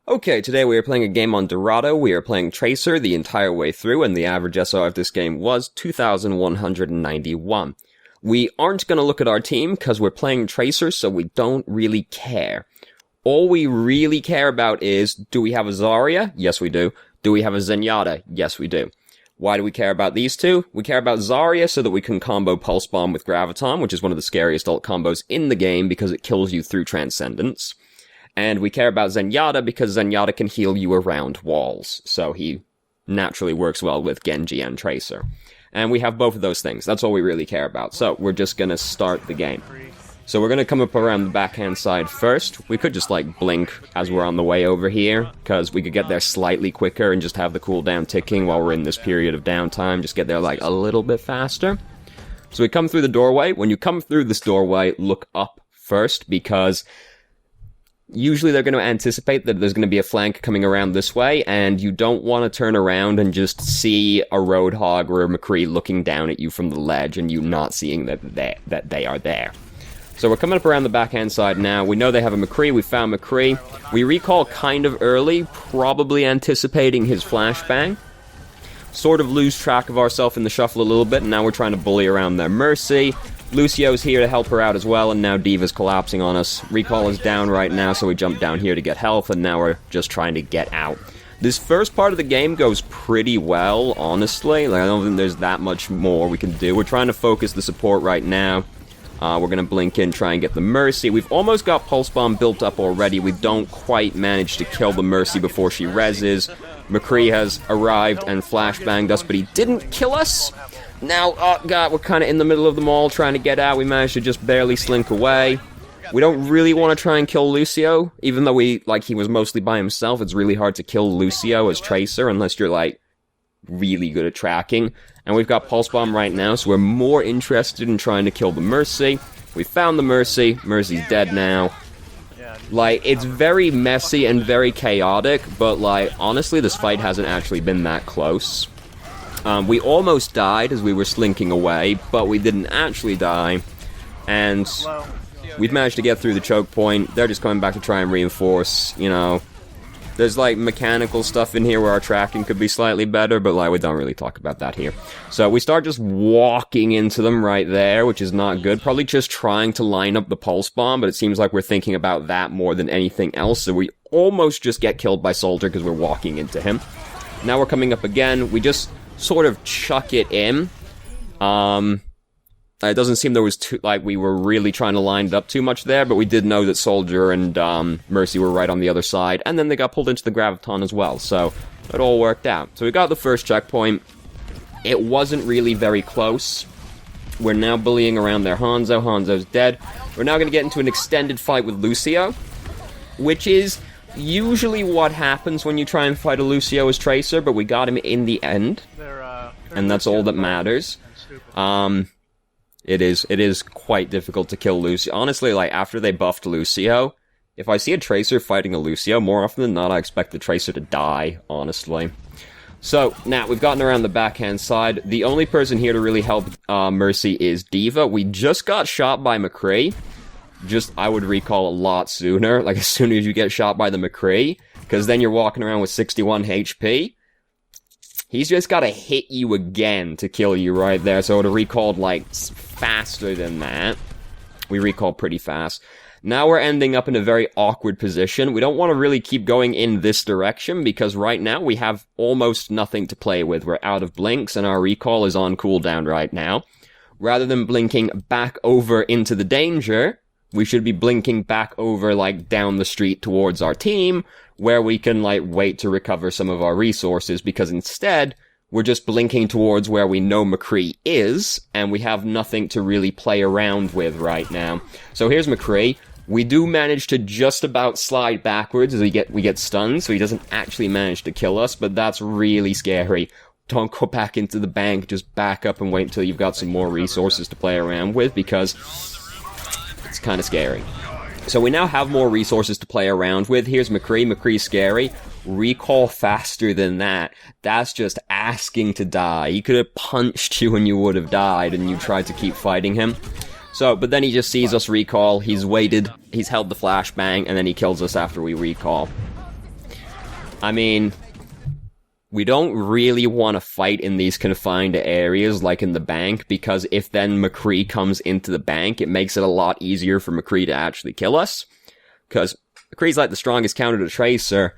Okay, today we are playing a game on Dorado. We are playing Tracer the entire way through, and the average SO of this game was 2,191. We aren't going to look at our team because we're playing Tracer, so we don't really care. All we really care about is, do we have a Zarya? Yes, we do. Do we have a Zenyatta? Yes, we do. Why do we care about these two? We care about Zarya so that we can combo Pulse Bomb with Graviton, which is one of the scariest ult combos in the game because it kills you through Transcendence. And we care about Zenyatta because Zenyatta can heal you around walls, so he naturally works well with Genji and Tracer. And we have both of those things. That's all we really care about. So we're just gonna start the game. So we're gonna come up around the backhand side first. We could just like blink as we're on the way over here, because we could get there slightly quicker and just have the cooldown ticking while we're in this period of downtime. Just get there like a little bit faster. So we come through the doorway. When you come through this doorway, look up first, because usually they're going to anticipate that there's going to be a flank coming around this way, and you don't want to turn around and just see a Roadhog or a McCree looking down at you from the ledge and you not seeing that they are there. So we're coming up around the backhand side now. We know they have a McCree. We found McCree. We recall kind of early, probably anticipating his flashbang. Sort of lose track of ourselves in the shuffle a little bit, and now we're trying to bully around their Mercy. Lucio's here to help her out as well, and now D.Va's collapsing on us. Recall is down right now, so we jump down here to get health, and now we're just trying to get out. This first part of the game goes pretty well, honestly. Like, I don't think there's that much more we can do. We're trying to focus the support right now. We're going to blink in, try and get the Mercy. We've almost got Pulse Bomb built up already. We don't quite manage to kill the Mercy before she reses. McCree has arrived and flashbanged us, but he didn't kill us. Now, oh god, we're kind of in the middle of them all trying to get out. We managed to just barely slink away. We don't really want to try and kill Lucio, even though he was mostly by himself. It's really hard to kill Lucio as Tracer unless you're, like, really good at tracking. And we've got Pulse Bomb right now, so we're more interested in trying to kill the Mercy. We found the Mercy. Mercy's dead now. Like, it's very messy and very chaotic, but, like, honestly, this fight hasn't actually been that close. We almost died as we were slinking away, but we didn't actually die, and we've managed to get through the choke point. They're just coming back to try and reinforce, you know. There's, like, mechanical stuff in here where our tracking could be slightly better, but, like, we don't really talk about that here. So we start just walking into them right there, which is not good. Probably just trying to line up the Pulse Bomb, but it seems like we're thinking about that more than anything else, so we almost just get killed by Soldier because we're walking into him. Now we're coming up again. We just sort of chuck it in. It doesn't seem there was we were really trying to line it up too much there, but we did know that Soldier and Mercy were right on the other side, and then they got pulled into the Graviton as well, so it all worked out. So we got the first checkpoint. It wasn't really very close. We're now bullying around their Hanzo. Hanzo's dead. We're now going to get into an extended fight with Lucio, which is usually what happens when you try and fight a Lucio as Tracer, but we got him in the end, and that's all that matters. It is quite difficult to kill Lucio. Honestly, like, after they buffed Lucio, if I see a Tracer fighting a Lucio, more often than not, I expect the Tracer to die, honestly. So, now, we've gotten around the backhand side. The only person here to really help Mercy is D.Va. We just got shot by McCree. I would recall a lot sooner, like as soon as you get shot by the McCree, because then you're walking around with 61 HP. He's just gotta hit you again to kill you right there, so I would have recalled, like, faster than that. We recall pretty fast. Now we're ending up in a very awkward position. We don't want to really keep going in this direction, because right now we have almost nothing to play with. We're out of blinks, and our recall is on cooldown right now. Rather than blinking back over into the danger, we should be blinking back over, like, down the street towards our team, where we can, like, wait to recover some of our resources, because instead, we're just blinking towards where we know McCree is, and we have nothing to really play around with right now. So here's McCree. We do manage to just about slide backwards as we get stunned, so he doesn't actually manage to kill us, but that's really scary. Don't go back into the bank, just back up and wait until you've got some more resources to play around with, because it's kind of scary. So we now have more resources to play around with. Here's McCree. McCree's scary. Recall faster than that. That's just asking to die. He could have punched you and you would have died, and you tried to keep fighting him. So, but then he just sees us recall. He's waited. He's held the flashbang, and then he kills us after we recall. I mean, we don't really want to fight in these confined areas like in the bank, because if then McCree comes into the bank, it makes it a lot easier for McCree to actually kill us. Because McCree's like the strongest counter to Tracer,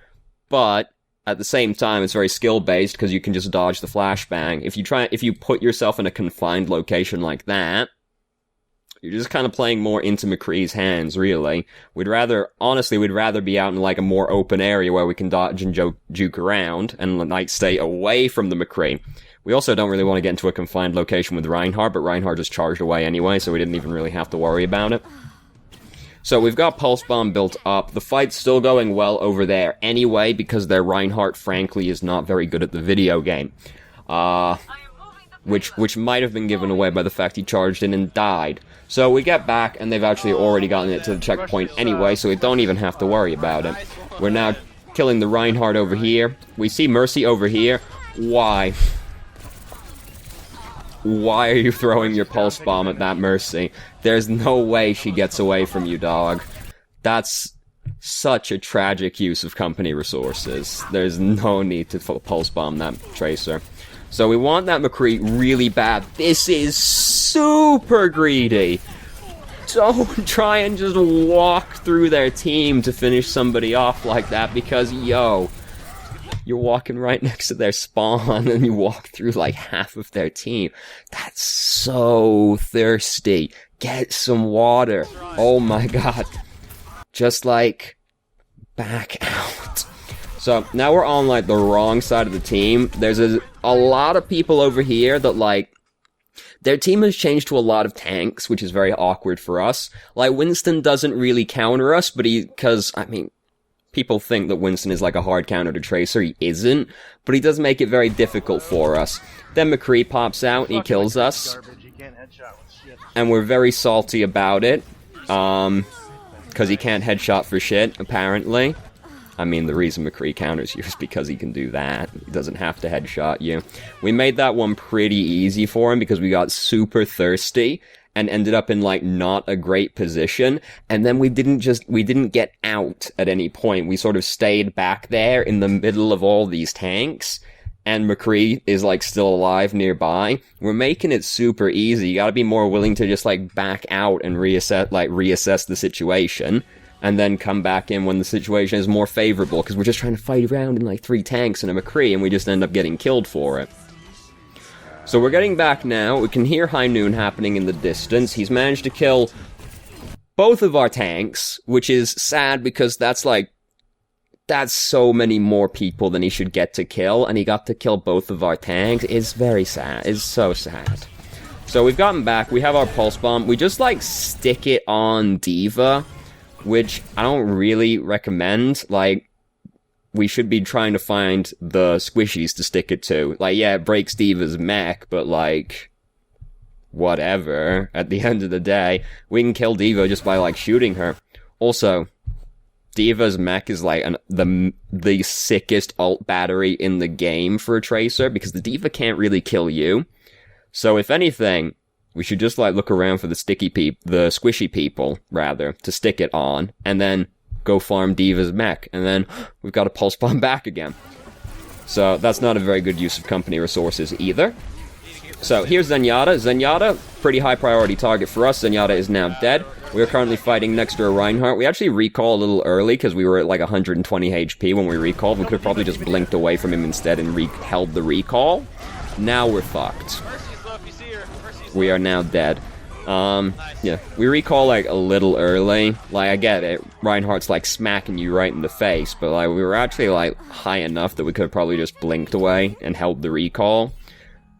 but at the same time, it's very skill-based because you can just dodge the flashbang. If you put yourself in a confined location like that, you're just kind of playing more into McCree's hands, really. Honestly, we'd rather be out in like a more open area where we can dodge and juke around and like stay away from the McCree. We also don't really want to get into a confined location with Reinhardt, but Reinhardt just charged away anyway, so we didn't even really have to worry about it. So we've got Pulse Bomb built up. The fight's still going well over there anyway, because their Reinhardt, frankly, is not very good at the video game. Which might have been given away by the fact he charged in and died. So we get back, and they've actually already gotten it to the checkpoint anyway, so we don't even have to worry about it. We're now killing the Reinhardt over here. We see Mercy over here. Why? Why are you throwing your Pulse Bomb at that Mercy? There's no way she gets away from you, dog. That's such a tragic use of company resources. There's no need to Pulse Bomb that Tracer. So we want that McCree really bad. This is super greedy. Don't try and just walk through their team to finish somebody off like that, because, yo, you're walking right next to their spawn and you walk through like half of their team. That's so thirsty. Get some water. Oh my god. Just like, back out. So, now we're on, like, the wrong side of the team. There's a lot of people over here that, like, their team has changed to a lot of tanks, which is very awkward for us. Like, Winston doesn't really counter us, but because, I mean, people think that Winston is like a hard counter to Tracer. He isn't, but he does make it very difficult for us. Then McCree pops out and he kills us. And we're very salty about it. Because he can't headshot for shit, apparently. I mean, the reason McCree counters you is because he can do that. He doesn't have to headshot you. We made that one pretty easy for him because we got super thirsty and ended up in, like, not a great position. And then we didn't get out at any point. We sort of stayed back there in the middle of all these tanks. And McCree is, like, still alive nearby. We're making it super easy. You gotta be more willing to just, like, back out and reassess the situation. And then come back in when the situation is more favorable, because we're just trying to fight around in like 3 tanks and a McCree, and we just end up getting killed for it. So we're getting back now. We can hear High Noon happening in the distance. He's managed to kill both of our tanks, which is sad because that's so many more people than he should get to kill, and he got to kill both of our tanks. It's very sad. It's so sad. So we've gotten back. We have our Pulse Bomb. We just, like, stick it on D.Va, which I don't really recommend. Like, we should be trying to find the squishies to stick it to. Like, yeah, it breaks D.Va's mech, but, like, whatever. At the end of the day, we can kill D.Va just by, like, shooting her. Also, D.Va's mech is, like, the sickest ult battery in the game for a Tracer, because the D.Va can't really kill you. So, if anything, we should just, like, look around for the squishy people, rather, to stick it on, and then go farm D.Va's mech, and then we've got a Pulse Bomb back again. So, that's not a very good use of company resources either. So, here's Zenyatta. Zenyatta, pretty high priority target for us. Zenyatta is now dead. We are currently fighting next to a Reinhardt. We actually recall a little early, because we were at, like, 120 HP when we recalled. We could have probably just blinked away from him instead and held the recall. Now we're fucked. We are now dead. Yeah, we recall, like, a little early. Like, I get it. Reinhardt's, like, smacking you right in the face, but, like, we were actually, like, high enough that we could have probably just blinked away and held the recall.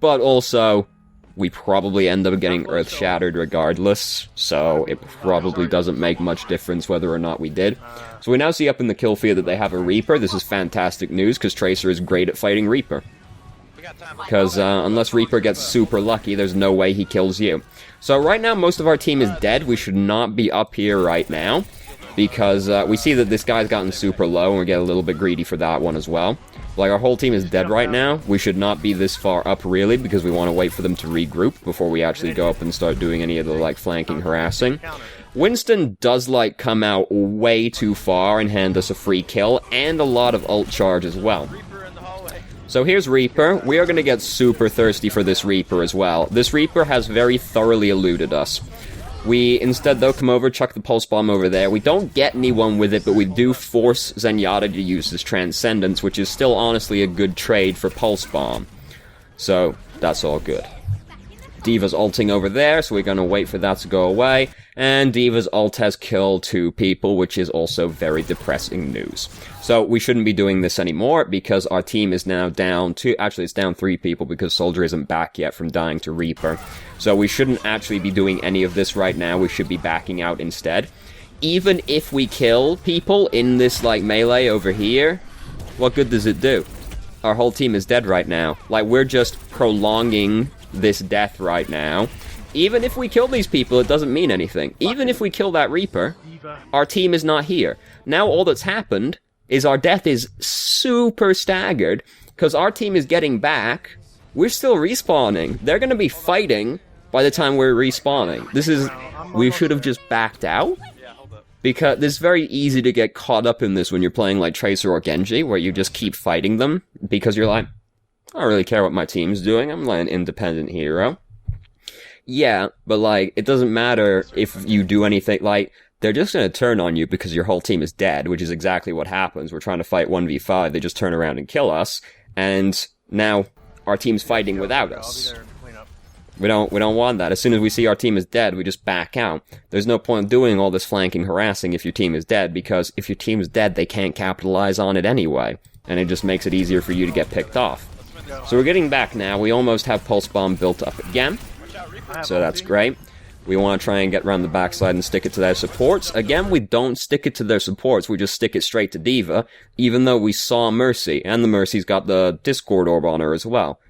But also, we probably end up getting earth-shattered regardless, so it probably doesn't make much difference whether or not we did. So we now see up in the kill feed that they have a Reaper. This is fantastic news, because Tracer is great at fighting Reaper. Because unless Reaper gets super lucky, there's no way he kills you. So right now, most of our team is dead. We should not be up here right now, because we see that this guy's gotten super low, and we get a little bit greedy for that one as well. Like, our whole team is dead right now. We should not be this far up, really, because we want to wait for them to regroup before we actually go up and start doing any of the, like, flanking harassing. Winston does, like, come out way too far and hand us a free kill, and a lot of ult charge as well. So here's Reaper. We are going to get super thirsty for this Reaper as well. This Reaper has very thoroughly eluded us. We instead, though, come over, chuck the Pulse Bomb over there. We don't get anyone with it, but we do force Zenyatta to use his Transcendence, which is still honestly a good trade for Pulse Bomb. So, that's all good. D.Va's ulting over there, so we're going to wait for that to go away. And D.Va's ult has killed 2 people, which is also very depressing news. So we shouldn't be doing this anymore, because our team is now down to... Actually, it's down 3 people, because Soldier isn't back yet from dying to Reaper. So we shouldn't actually be doing any of this right now. We should be backing out instead. Even if we kill people in this, like, melee over here, what good does it do? Our whole team is dead right now. Like, we're just prolonging this death right now. Even if we kill these people, it doesn't mean anything. Even if we kill that Reaper, our team is not here. Now all that's happened is our death is super staggered, because our team is getting back. We're still respawning. They're going to be fighting by the time we're respawning. This is... We should have just backed out. Because it's very easy to get caught up in this when you're playing like Tracer or Genji, where you just keep fighting them, because you're like, I don't really care what my team's doing, I'm like an independent hero. Yeah, but like, it doesn't matter if you do anything, like, they're just gonna turn on you because your whole team is dead, which is exactly what happens. We're trying to fight 1v5, they just turn around and kill us, and now our team's fighting without us. We don't want that. As soon as we see our team is dead, we just back out. There's no point doing all this flanking harassing if your team is dead, because if your team is dead, they can't capitalize on it anyway. And it just makes it easier for you to get picked off. So we're getting back now. We almost have Pulse Bomb built up again. So that's great. We want to try and get around the backside and stick it to their supports. Again, we don't stick it to their supports. We just stick it straight to D.Va, even though we saw Mercy. And the Mercy's got the Discord Orb on her as well.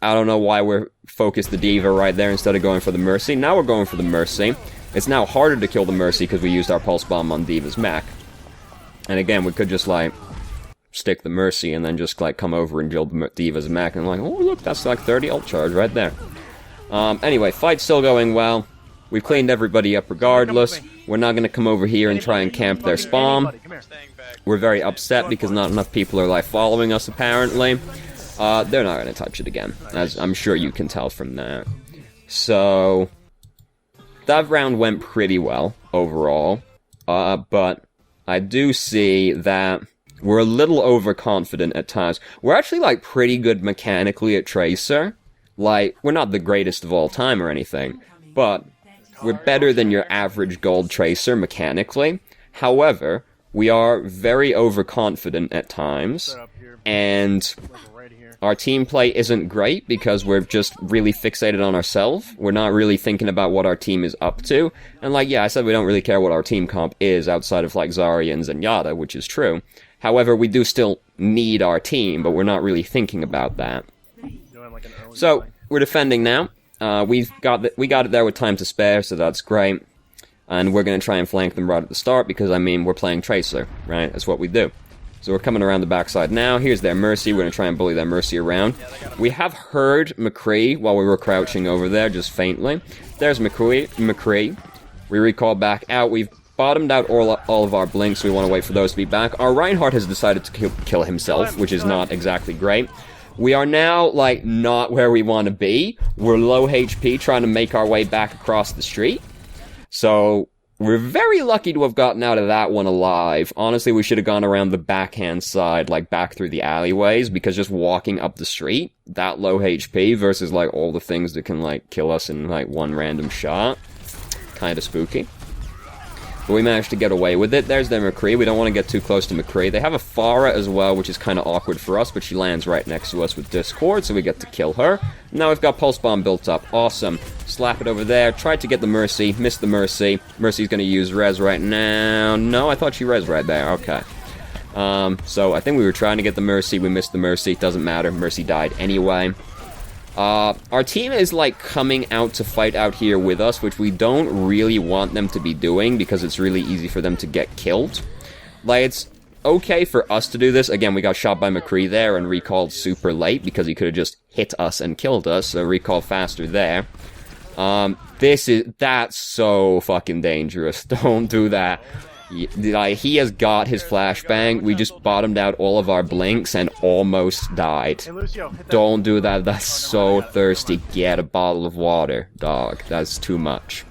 I don't know why we're focused the D.Va right there instead of going for the Mercy. Now we're going for the Mercy. It's now harder to kill the Mercy because we used our Pulse Bomb on D.Va's mech. And again, we could just, like, stick the Mercy and then just, like, come over and build D.Va's mech. And like, oh, look, that's like 30 ult charge right there. Anyway, fight's still going well. We've cleaned everybody up regardless. We're not going to come over here and try and camp their spawn. We're very upset because not enough people are, like, following us, apparently. They're not going to touch it again, as I'm sure you can tell from that. So, that round went pretty well, overall. But I do see that we're a little overconfident at times. We're actually, like, pretty good mechanically at Tracer. Like, we're not the greatest of all time or anything, but we're better than your average gold Tracer mechanically. However, we are very overconfident at times, and our team play isn't great because we're just really fixated on ourselves. We're not really thinking about what our team is up to. And like, yeah, I said we don't really care what our team comp is outside of like Zarya and Zenyatta, which is true. However, we do still need our team, but we're not really thinking about that. So, we're defending now. We got it there with time to spare, so that's great. And we're going to try and flank them right at the start because, I mean, we're playing Tracer, right? That's what we do. So we're coming around the backside now. Here's their Mercy. We're going to try and bully their Mercy around. We have heard McCree while we were crouching over there, just faintly. There's McCree. We recall back out. We've bottomed out all of our blinks. We want to wait for those to be back. Our Reinhardt has decided to kill himself, which is not exactly great. We are now, like, not where we want to be. We're low HP, trying to make our way back across the street. So, we're very lucky to have gotten out of that one alive. Honestly, we should have gone around the backhand side, like, back through the alleyways, because just walking up the street, that low HP versus, like, all the things that can, like, kill us in, like, one random shot. Kinda spooky. But we managed to get away with it. There's their McCree. We don't want to get too close to McCree. They have a Pharah as well, which is kind of awkward for us, but she lands right next to us with Discord, so we get to kill her. Now we've got Pulse Bomb built up. Awesome. Slap it over there. Tried to get the Mercy. Missed the Mercy. Mercy's going to use Res right now. No, I thought she Res right there. Okay. So I think we were trying to get the Mercy. We missed the Mercy. Doesn't matter. Mercy died anyway. Our team is, like, coming out to fight out here with us, which we don't really want them to be doing, because it's really easy for them to get killed. Like, it's okay for us to do this. Again, we got shot by McCree there and recalled super late, because he could have just hit us and killed us, so recall faster there. That's so fucking dangerous. Don't do that. Like, he has got his flashbang. We just bottomed out all of our blinks and almost died. Don't do that. That's so thirsty. Get a bottle of water, dog. That's too much.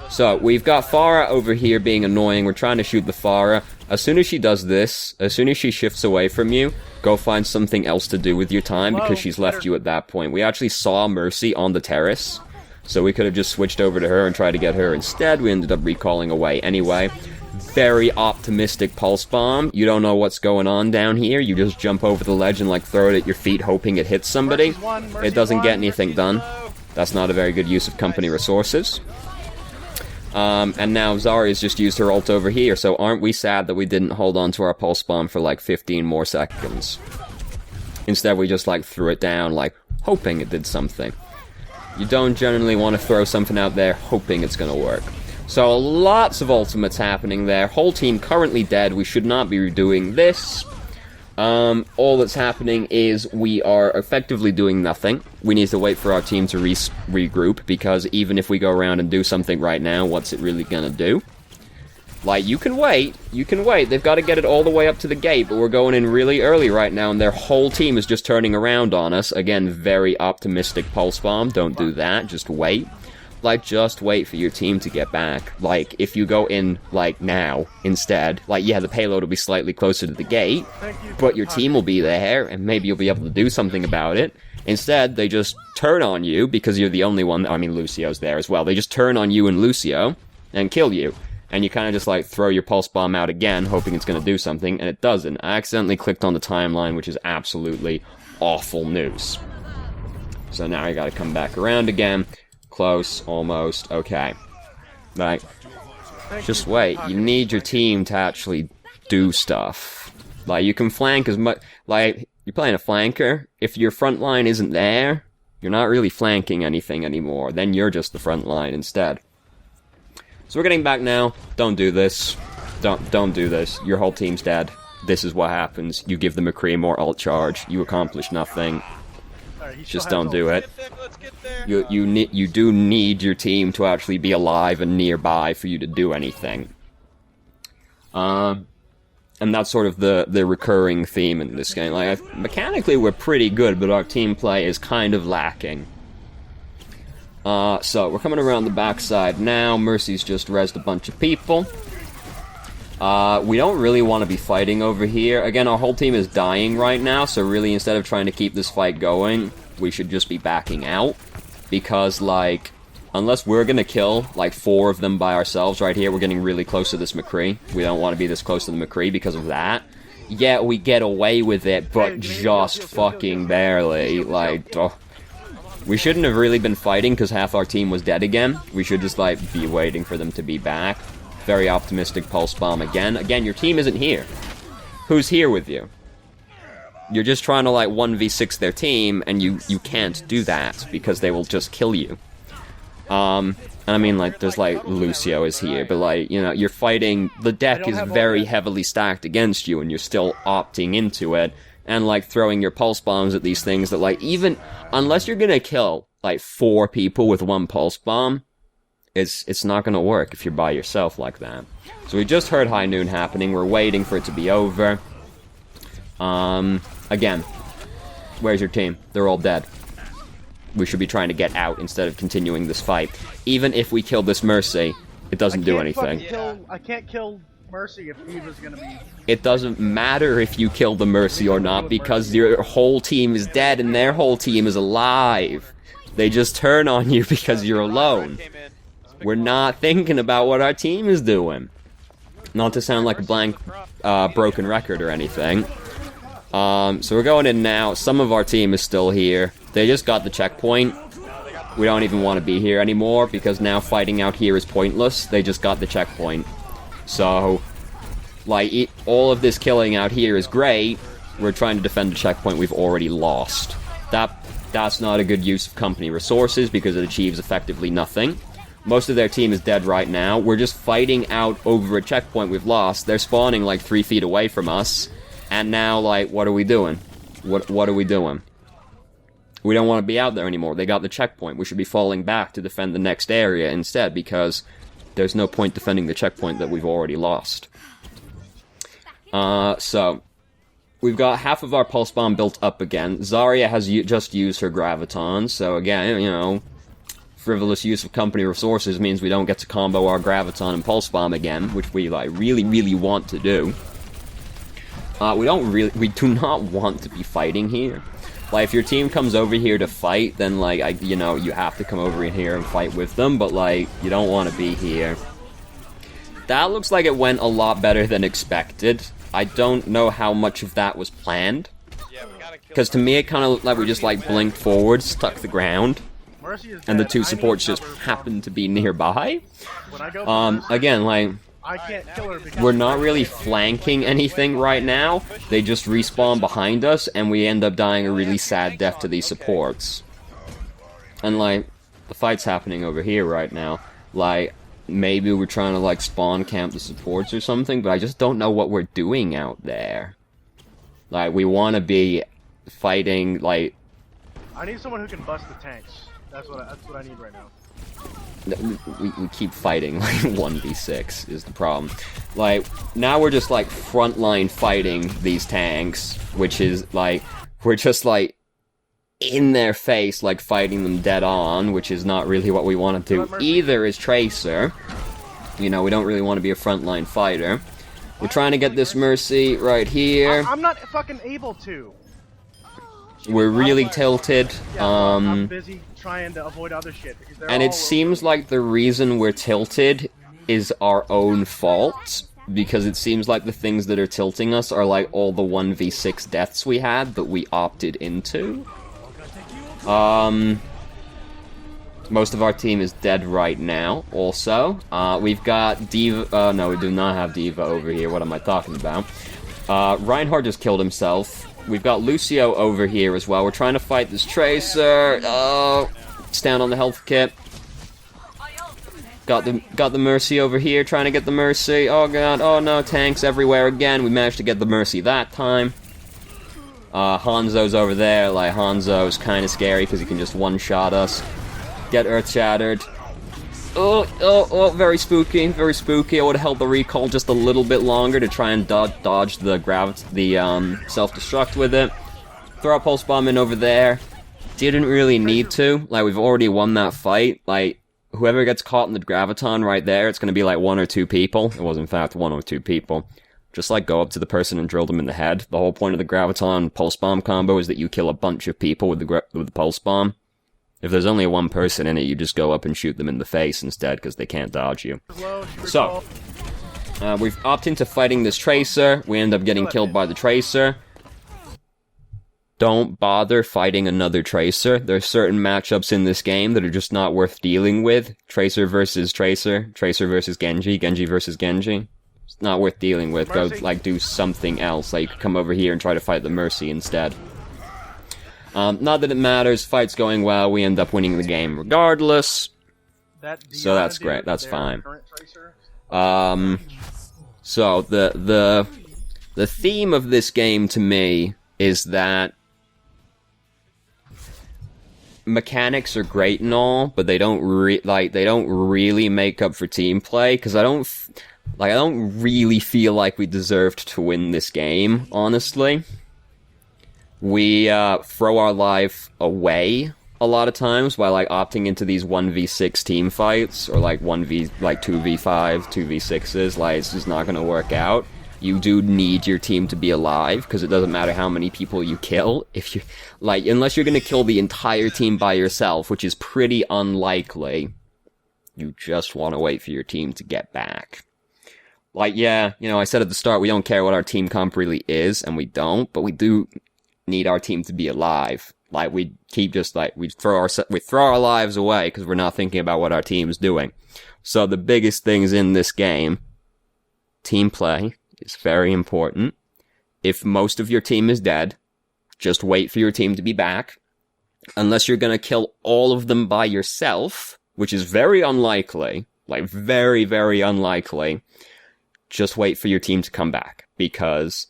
So, we've got Farah over here being annoying. We're trying to shoot the Farah. As soon as she does this, as soon as she shifts away from you, go find something else to do with your time because she's left you at that point. We actually saw Mercy on the terrace, so we could have just switched over to her and tried to get her. Instead, we ended up recalling away anyway. Very optimistic pulse bomb. You don't know what's going on down here. You just jump over the ledge and like throw it at your feet hoping it hits somebody. It doesn't get anything done. That's not a very good use of company resources. And now Zarya's just used her ult over here, so aren't we sad that we didn't hold on to our pulse bomb for like 15 more seconds? Instead, we just like threw it down, like hoping it did something. You don't generally want to throw something out there hoping it's gonna work. So lots of ultimates happening there. Whole team currently dead. We should not be doing this. All that's happening is we are effectively doing nothing. We need to wait for our team to regroup, because even if we go around and do something right now, what's it really gonna do? Like, you can wait. They've got to get it all the way up to the gate, but we're going in really early right now, and their whole team is just turning around on us. Again, very optimistic pulse bomb. Don't do that. Just wait. Like, just wait for your team to get back. Like, if you go in, like, now, instead, like, yeah, the payload will be slightly closer to the gate, but your team will be there, and maybe you'll be able to do something about it. Instead, they just turn on you, because you're the only one. I mean, Lucio's there as well. They just turn on you and Lucio, and kill you. And you kind of just, like, throw your pulse bomb out again, hoping it's going to do something, and it doesn't. I accidentally clicked on the timeline, which is absolutely awful news. So now I gotta come back around again. Close, almost, okay. Right. Just wait. You need your team to actually do stuff. Like, you can flank as much... Like, you're playing a flanker. If your front line isn't there, you're not really flanking anything anymore. Then you're just the front line instead. So we're getting back now. Don't do this. Don't do this. Your whole team's dead. This is what happens. You give the McCree more ult charge. You accomplish nothing. Just don't do it. You do need your team to actually be alive and nearby for you to do anything. And that's sort of the recurring theme in this game. Like, mechanically we're pretty good, but our team play is kind of lacking. So we're coming around the backside now. Mercy's just rezzed a bunch of people. We don't really want to be fighting over here. Again, our whole team is dying right now, so really instead of trying to keep this fight going, we should just be backing out. Because, like, unless we're gonna kill, like, 4 of them by ourselves right here, we're getting really close to this McCree. We don't want to be this close to the McCree because of that. Yeah, we get away with it, but just fucking barely. Like, we shouldn't have really been fighting because half our team was dead again. We should just, like, be waiting for them to be back. Very optimistic pulse bomb again. Again, your team isn't here. Who's here with you? You're just trying to, like, 1v6 their team, and you can't do that, because they will just kill you. And I mean, like, there's, like, Lucio is here, but, like, you know, you're fighting... The deck is very heavily stacked against you, and you're still opting into it, and, like, throwing your pulse bombs at these things that, like, even... Unless you're gonna kill, like, 4 people with 1 pulse bomb, it's not gonna work if you're by yourself like that. So we just heard High Noon happening. We're waiting for it to be over. Again, where's your team? They're all dead. We should be trying to get out instead of continuing this fight. Even if we kill this Mercy, it doesn't do anything. I can't kill Mercy if Eva's gonna be... It doesn't matter if you kill the Mercy or not, because your whole team is dead and their whole team is alive. They just turn on you because you're alone. We're not thinking about what our team is doing. Not to sound like a blank, broken record or anything. So we're going in now. Some of our team is still here. They just got the checkpoint. We don't even want to be here anymore, because now fighting out here is pointless. They just got the checkpoint. So, like, all of this killing out here is great. We're trying to defend a checkpoint we've already lost. That's not a good use of company resources, because it achieves effectively nothing. Most of their team is dead right now. We're just fighting out over a checkpoint we've lost. They're spawning like 3 feet away from us. And now, like, what are we doing? What are we doing? We don't want to be out there anymore. They got the checkpoint. We should be falling back to defend the next area instead, because there's no point defending the checkpoint that we've already lost. So, we've got half of our pulse bomb built up again. Zarya has just used her graviton, so again, you know, frivolous use of company resources means we don't get to combo our graviton and pulse bomb again, which we, like, really, really want to do. We do not want to be fighting here. Like, if your team comes over here to fight, then, like, you know, you have to come over in here and fight with them, but, like, you don't want to be here. That looks like it went a lot better than expected. I don't know how much of that was planned. Because to me, it kind of looked like we just, like, blinked forward, stuck the ground, and the two supports just happened to be nearby. Again, like, I can't kill her because we're not really flanking anything right now. They just respawn behind us, and we end up dying a really sad death to these supports. And, like, the fight's happening over here right now. Like, maybe we're trying to, like, spawn camp the supports or something, but I just don't know what we're doing out there. Like, we want to be fighting, like... I need someone who can bust the tanks. That's what I need right now. We keep fighting, like, 1v6 is the problem. Like, now we're just, like, frontline fighting these tanks, which is, like, we're just, like, in their face, like, fighting them dead on, which is not really what we want to do either as Tracer. You know, we don't really want to be a frontline fighter. We're trying to get this Mercy right here. I'm not fucking able to. We're really tilted. I'm busy trying to avoid other shit. Because and it seems like the reason we're tilted is our own fault. Because it seems like the things that are tilting us are like all the 1v6 deaths we had that we opted into. Most of our team is dead right now, also. We've got Diva... no, we do not have Diva over here. What am I talking about? Reinhardt just killed himself. We've got Lucio over here as well. We're trying to fight this Tracer. Stand on the health kit. Got the Mercy over here, trying to get the Mercy. Oh god, oh no, tanks everywhere again. We managed to get the Mercy that time. Hanzo's over there. Like, Hanzo's kind of scary because he can just one-shot us. Get Earth Shattered. Oh, very spooky, very spooky. I would have held the recall just a little bit longer to try and dodge the self-destruct with it. Throw a Pulse Bomb in over there. Didn't really need to. Like, we've already won that fight. Like, whoever gets caught in the Graviton right there, it's gonna be like 1 or 2 people. It was, in fact, 1 or 2 people. Just, like, go up to the person and drill them in the head. The whole point of the Graviton Pulse Bomb combo is that you kill a bunch of people with the Pulse Bomb. If there's only one person in it, you just go up and shoot them in the face instead, because they can't dodge you. So, we've opted into fighting this Tracer. We end up getting killed by the Tracer. Don't bother fighting another Tracer. There's certain matchups in this game that are just not worth dealing with. Tracer versus Tracer. Tracer versus Genji. Genji versus Genji. It's not worth dealing with. Go, like, do something else. Like, you could come over here and try to fight the Mercy instead. Not that it matters, fight's going well, we end up winning the game regardless. So that's great, that's fine. So the theme of this game to me is that mechanics are great and all, but they don't really make up for team play, because I don't really feel like we deserved to win this game, honestly. We throw our life away a lot of times by, like, opting into these 1v6 team fights, or like 2v5, 2v6s. Like, it's just not gonna work out. You do need your team to be alive, because it doesn't matter how many people you kill. If you, like, unless you're gonna kill the entire team by yourself, which is pretty unlikely, you just want to wait for your team to get back. Like, yeah, you know, I said at the start, we don't care what our team comp really is, and we don't, but we do need our team to be alive. Like, we keep just, like, we throw our lives away because we're not thinking about what our team's doing. So the biggest things in this game, team play is very important. If most of your team is dead, just wait for your team to be back. Unless you're gonna kill all of them by yourself, which is very unlikely, like, very, very unlikely, just wait for your team to come back, because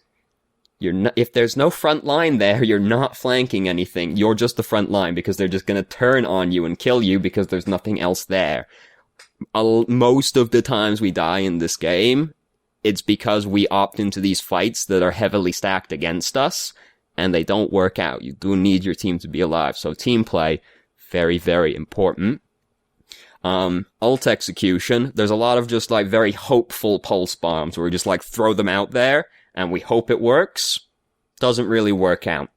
if there's no front line there, you're not flanking anything. You're just the front line because they're just gonna turn on you and kill you because there's nothing else there. Most of the times we die in this game, it's because we opt into these fights that are heavily stacked against us, and they don't work out. You do need your team to be alive. So team play, very, very important. Ult execution, there's a lot of just like very hopeful pulse bombs where we just like throw them out there and we hope it works. Doesn't really work out.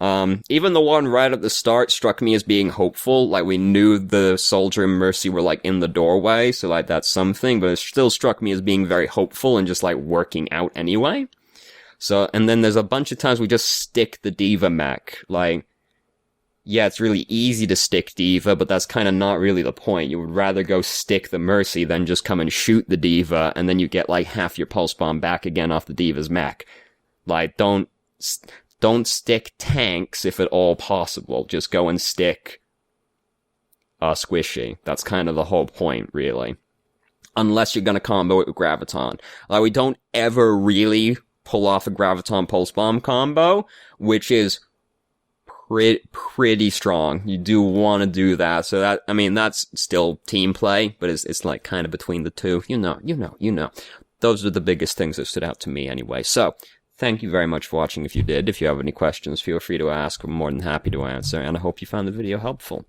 Even the one right at the start struck me as being hopeful, like we knew the Soldier and Mercy were like in the doorway, so like that's something, but it still struck me as being very hopeful and just like working out anyway. So, and then there's a bunch of times we just stick the D.Va mech, like, yeah, it's really easy to stick D.Va, but that's kind of not really the point. You would rather go stick the Mercy than just come and shoot the D.Va, and then you get like half your pulse bomb back again off the D.Va's mech. Like, don't stick tanks if at all possible. Just go and stick Squishy. That's kind of the whole point, really. Unless you're gonna combo it with Graviton. Like, we don't ever really pull off a Graviton Pulse Bomb combo, which is pretty strong. You do want to do that. So that, I mean, that's still team play, but it's like kind of between the two. You know. Those are the biggest things that stood out to me anyway. So, thank you very much for watching if you did. If you have any questions, feel free to ask. I'm more than happy to answer, and I hope you found the video helpful.